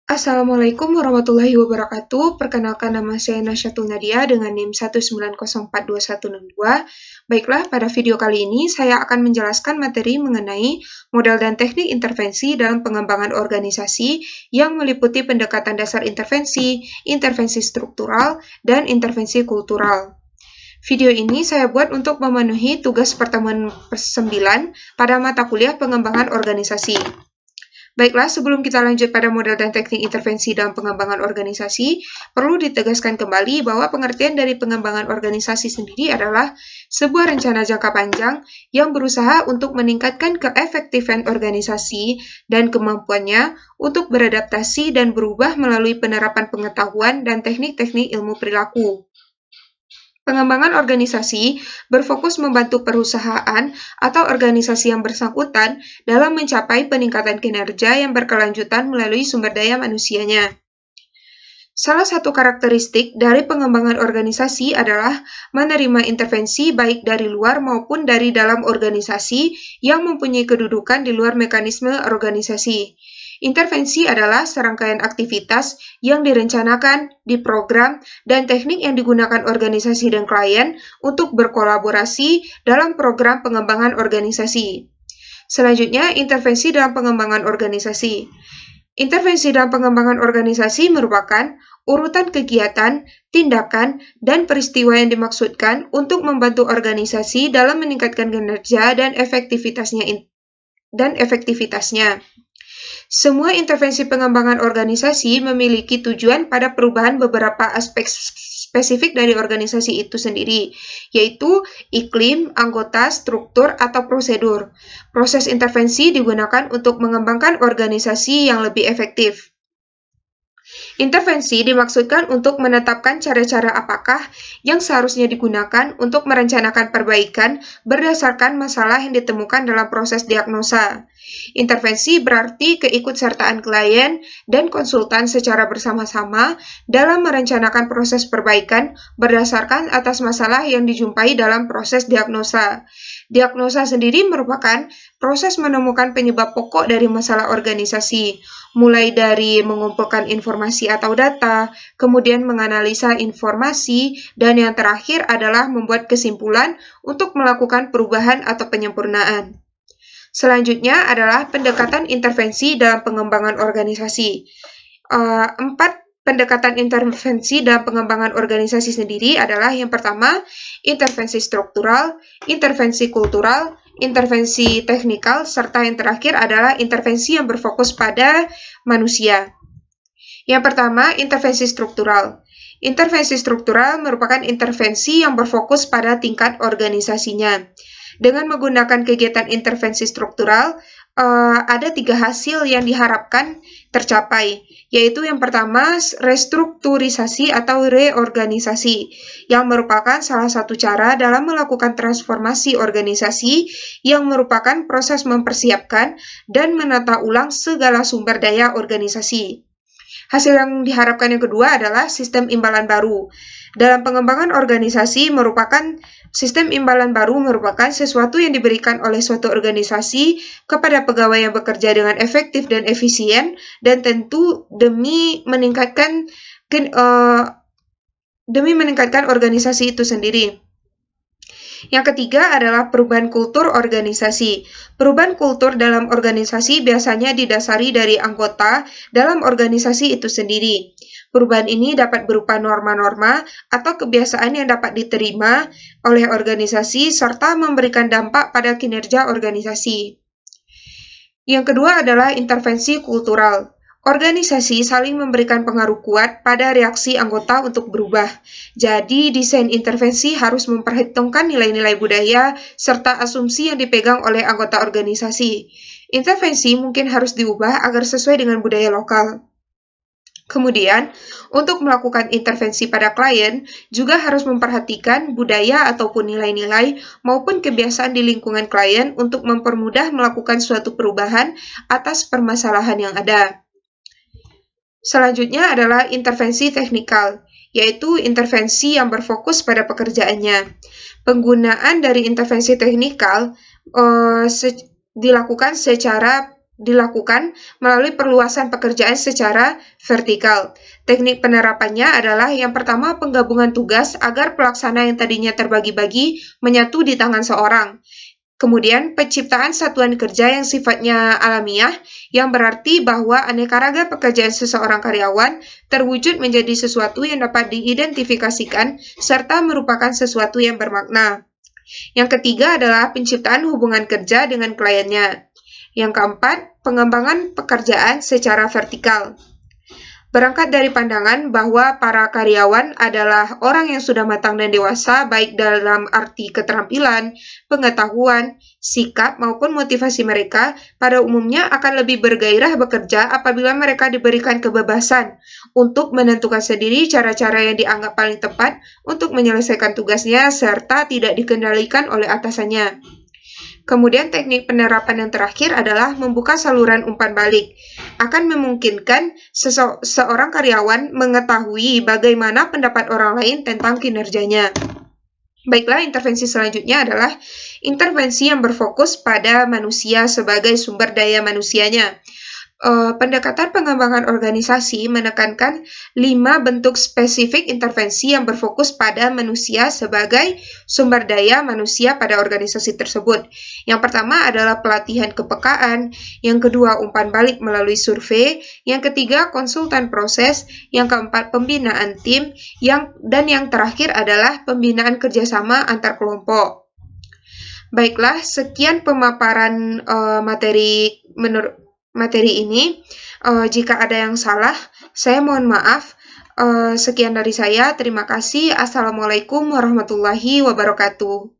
Assalamualaikum warahmatullahi wabarakatuh. Perkenalkan nama saya Nasyatul Nadia dengan NIM 1904212. Baiklah, pada video kali ini saya akan menjelaskan materi mengenai model dan teknik intervensi dalam pengembangan organisasi yang meliputi pendekatan dasar intervensi, intervensi struktural, dan intervensi kultural. Video ini saya buat untuk memenuhi tugas pertemuan 9 pada mata kuliah pengembangan organisasi. Baiklah, sebelum kita lanjut pada model dan teknik intervensi dalam pengembangan organisasi, perlu ditegaskan kembali bahwa pengertian dari pengembangan organisasi sendiri adalah sebuah rencana jangka panjang yang berusaha untuk meningkatkan keefektifan organisasi dan kemampuannya untuk beradaptasi dan berubah melalui penerapan pengetahuan dan teknik-teknik ilmu perilaku. Pengembangan organisasi berfokus membantu perusahaan atau organisasi yang bersangkutan dalam mencapai peningkatan kinerja yang berkelanjutan melalui sumber daya manusianya. Salah satu karakteristik dari pengembangan organisasi adalah menerima intervensi baik dari luar maupun dari dalam organisasi yang mempunyai kedudukan di luar mekanisme organisasi. Intervensi adalah serangkaian aktivitas yang direncanakan, diprogram, dan teknik yang digunakan organisasi dan klien untuk berkolaborasi dalam program pengembangan organisasi. Selanjutnya, intervensi dalam pengembangan organisasi. Intervensi dalam pengembangan organisasi merupakan urutan kegiatan, tindakan, dan peristiwa yang dimaksudkan untuk membantu organisasi dalam meningkatkan kinerja dan efektivitasnya. Semua intervensi pengembangan organisasi memiliki tujuan pada perubahan beberapa aspek spesifik dari organisasi itu sendiri, yaitu iklim, anggota, struktur, atau prosedur. Proses intervensi digunakan untuk mengembangkan organisasi yang lebih efektif. Intervensi dimaksudkan untuk menetapkan cara-cara apakah yang seharusnya digunakan untuk merencanakan perbaikan berdasarkan masalah yang ditemukan dalam proses diagnosa. Intervensi berarti keikutsertaan klien dan konsultan secara bersama-sama dalam merencanakan proses perbaikan berdasarkan atas masalah yang dijumpai dalam proses diagnosa. Diagnosa sendiri merupakan proses menemukan penyebab pokok dari masalah organisasi, mulai dari mengumpulkan informasi atau data, kemudian menganalisa informasi, dan yang terakhir adalah membuat kesimpulan untuk melakukan perubahan atau penyempurnaan. Selanjutnya adalah pendekatan intervensi dalam pengembangan organisasi. 4 pendekatan intervensi dalam pengembangan organisasi sendiri adalah yang pertama, intervensi struktural, intervensi kultural, intervensi teknikal, serta yang terakhir adalah intervensi yang berfokus pada manusia. Yang pertama, intervensi struktural. Intervensi struktural merupakan intervensi yang berfokus pada tingkat organisasinya. Dengan menggunakan kegiatan intervensi struktural, ada 3 hasil yang diharapkan tercapai, yaitu yang pertama, restrukturisasi atau reorganisasi, yang merupakan salah satu cara dalam melakukan transformasi organisasi yang merupakan proses mempersiapkan dan menata ulang segala sumber daya organisasi. Hasil yang diharapkan yang kedua adalah sistem imbalan baru. Dalam pengembangan organisasi sistem imbalan baru merupakan sesuatu yang diberikan oleh suatu organisasi kepada pegawai yang bekerja dengan efektif dan efisien, dan tentu demi meningkatkan organisasi itu sendiri. Yang ketiga adalah perubahan kultur organisasi. Perubahan kultur dalam organisasi biasanya didasari dari anggota dalam organisasi itu sendiri. Perubahan ini dapat berupa norma-norma atau kebiasaan yang dapat diterima oleh organisasi serta memberikan dampak pada kinerja organisasi. Yang kedua adalah intervensi kultural. Organisasi saling memberikan pengaruh kuat pada reaksi anggota untuk berubah. Jadi, desain intervensi harus memperhitungkan nilai-nilai budaya serta asumsi yang dipegang oleh anggota organisasi. Intervensi mungkin harus diubah agar sesuai dengan budaya lokal. Kemudian, untuk melakukan intervensi pada klien, juga harus memperhatikan budaya ataupun nilai-nilai maupun kebiasaan di lingkungan klien untuk mempermudah melakukan suatu perubahan atas permasalahan yang ada. Selanjutnya adalah intervensi teknikal, yaitu intervensi yang berfokus pada pekerjaannya. Penggunaan dari intervensi teknikal dilakukan secara dilakukan melalui perluasan pekerjaan secara vertikal. Teknik penerapannya adalah yang pertama penggabungan tugas agar pelaksana yang tadinya terbagi-bagi menyatu di tangan seorang. Kemudian, penciptaan satuan kerja yang sifatnya alamiah, yang berarti bahwa aneka ragam pekerjaan seseorang karyawan terwujud menjadi sesuatu yang dapat diidentifikasikan serta merupakan sesuatu yang bermakna. Yang ketiga adalah penciptaan hubungan kerja dengan kliennya. Yang keempat, pengembangan pekerjaan secara vertikal. Berangkat dari pandangan bahwa para karyawan adalah orang yang sudah matang dan dewasa, baik dalam arti keterampilan, pengetahuan, sikap, maupun motivasi mereka, pada umumnya akan lebih bergairah bekerja apabila mereka diberikan kebebasan untuk menentukan sendiri cara-cara yang dianggap paling tepat untuk menyelesaikan tugasnya, serta tidak dikendalikan oleh atasannya. Kemudian teknik penerapan yang terakhir adalah membuka saluran umpan balik. Akan memungkinkan seorang karyawan mengetahui bagaimana pendapat orang lain tentang kinerjanya. Baiklah, intervensi selanjutnya adalah intervensi yang berfokus pada manusia sebagai sumber daya manusianya. Pendekatan pengembangan organisasi menekankan 5 bentuk spesifik intervensi yang berfokus pada manusia sebagai sumber daya manusia pada organisasi tersebut. Yang pertama adalah pelatihan kepekaan, yang kedua umpan balik melalui survei, yang ketiga konsultan proses, yang keempat pembinaan tim, dan yang terakhir adalah pembinaan kerjasama antar kelompok. Baiklah, sekian pemaparan materi ini. Jika ada yang salah, saya mohon maaf. Sekian dari saya. Terima kasih. Assalamualaikum warahmatullahi wabarakatuh.